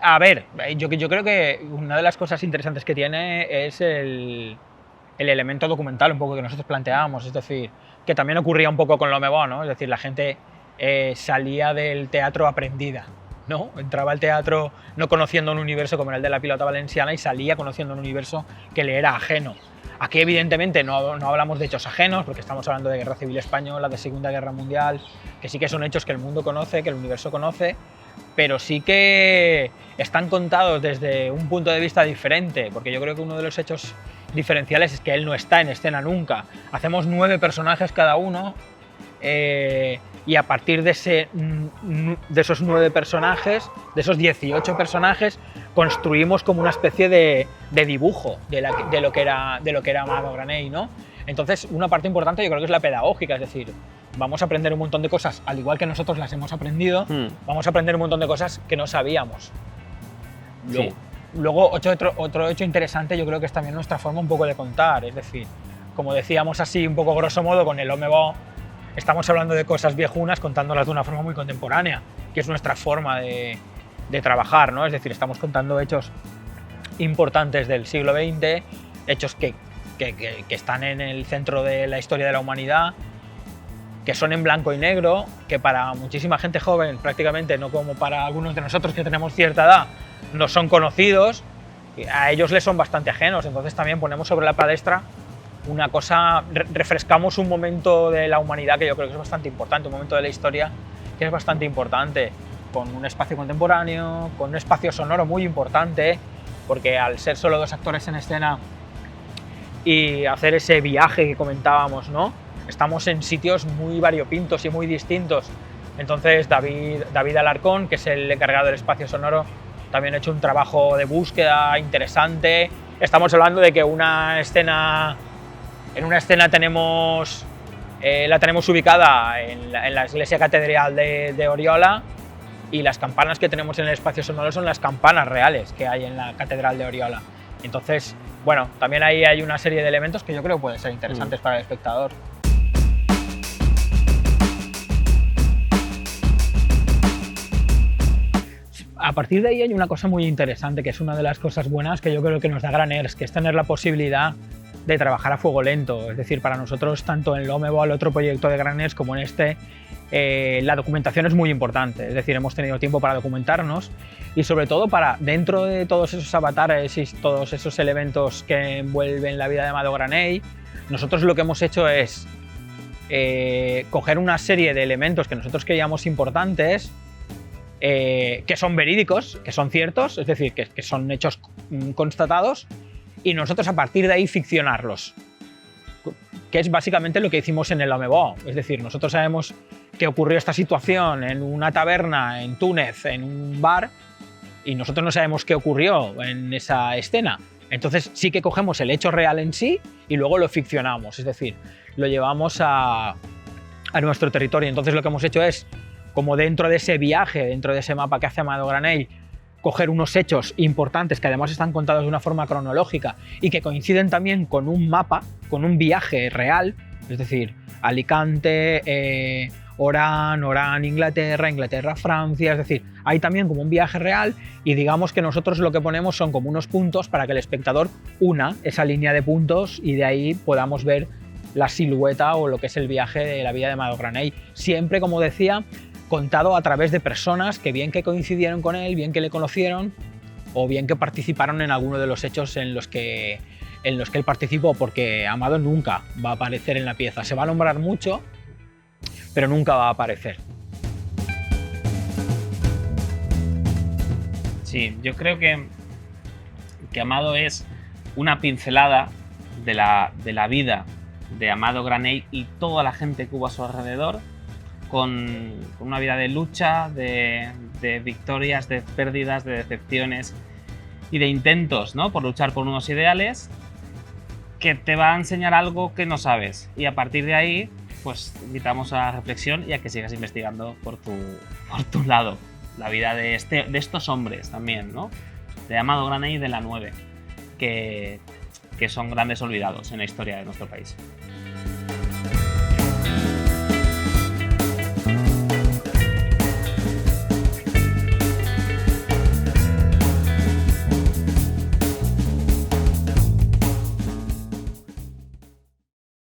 A ver, yo creo que una de las cosas interesantes que tiene es el elemento documental un poco que nosotros planteábamos, es decir, que también ocurría un poco con l'Home-Bo, ¿no? Es decir, la gente salía del teatro aprendida, ¿no? Entraba al teatro no conociendo un universo como era el de la pilota valenciana y salía conociendo un universo que le era ajeno. Aquí evidentemente no hablamos de hechos ajenos, porque estamos hablando de Guerra Civil Española, de Segunda Guerra Mundial, que sí que son hechos que el mundo conoce, que el universo conoce, pero sí que están contados desde un punto de vista diferente, porque yo creo que uno de los hechos diferenciales es que él no está en escena nunca. Hacemos 9 personajes cada uno, y a partir de esos 9 personajes, de esos 18 personajes, construimos como una especie de dibujo de lo que era Amado Granell, ¿no? Entonces, una parte importante yo creo que es la pedagógica, es decir, vamos a aprender un montón de cosas, al igual que nosotros las hemos aprendido, vamos a aprender un montón de cosas que no sabíamos. Luego, otro hecho interesante yo creo que es también nuestra forma un poco de contar, es decir, como decíamos así un poco grosso modo con el l'Home-Bo, estamos hablando de cosas viejunas contándolas de una forma muy contemporánea, que es nuestra forma de trabajar, ¿no? Es decir, estamos contando hechos importantes del siglo XX, hechos que están en el centro de la historia de la humanidad, que son en blanco y negro, que para muchísima gente joven, prácticamente no como para algunos de nosotros que tenemos cierta edad, no son conocidos, a ellos les son bastante ajenos, entonces también ponemos sobre la palestra una cosa, refrescamos un momento de la humanidad que yo creo que es bastante importante, un momento de la historia que es bastante importante, con un espacio contemporáneo, con un espacio sonoro muy importante, porque al ser solo 2 actores en escena y hacer ese viaje que comentábamos, ¿no? Estamos en sitios muy variopintos y muy distintos. Entonces David Alarcón, que es el encargado del espacio sonoro, también ha hecho un trabajo de búsqueda interesante. Estamos hablando de que en una escena tenemos, la tenemos ubicada en la iglesia catedral de Oriola, y las campanas que tenemos en el espacio sonoro son las campanas reales que hay en la catedral de Oriola. Entonces, bueno, también ahí hay una serie de elementos que yo creo que pueden ser interesantes para el espectador. A partir de ahí hay una cosa muy interesante, que es una de las cosas buenas que yo creo que nos da Graners, que es tener la posibilidad de trabajar a fuego lento. Es decir, para nosotros, tanto en l'Home-Bo, el otro proyecto de Graners, como en este, la documentación es muy importante. Es decir, hemos tenido tiempo para documentarnos y sobre todo para, dentro de todos esos avatares y todos esos elementos que envuelven la vida de Amado Granell, nosotros lo que hemos hecho es coger una serie de elementos que nosotros creíamos importantes, que son verídicos, que son ciertos, es decir, que son hechos constatados, y nosotros a partir de ahí ficcionarlos, que es básicamente lo que hicimos en el l'Home-Bo. Es decir, nosotros sabemos que ocurrió esta situación en una taberna en Túnez, en un bar, y nosotros no sabemos qué ocurrió en esa escena. Entonces sí que cogemos el hecho real en sí y luego lo ficcionamos, es decir, lo llevamos a nuestro territorio. Entonces lo que hemos hecho es, como dentro de ese viaje, dentro de ese mapa que hace Amado Granell, coger unos hechos importantes que además están contados de una forma cronológica y que coinciden también con un mapa, con un viaje real, es decir, Alicante, Orán, Inglaterra, Francia, es decir, hay también como un viaje real, y digamos que nosotros lo que ponemos son como unos puntos para que el espectador una esa línea de puntos y de ahí podamos ver la silueta o lo que es el viaje de la vida de Amado Granell. Siempre, como decía, contado a través de personas que bien que coincidieron con él, bien que le conocieron o bien que participaron en alguno de los hechos en los que él participó, porque Amado nunca va a aparecer en la pieza. Se va a nombrar mucho, pero nunca va a aparecer. Sí, yo creo que Amado es una pincelada de la vida de Amado Granell y toda la gente que hubo a su alrededor, con una vida de lucha, de victorias, de pérdidas, de decepciones y de intentos, ¿no?, por luchar por unos ideales, que te va a enseñar algo que no sabes, y a partir de ahí pues invitamos a la reflexión y a que sigas investigando por tu lado la vida de estos hombres también, ¿no?, de Amado Granell y de la 9, que son grandes olvidados en la historia de nuestro país.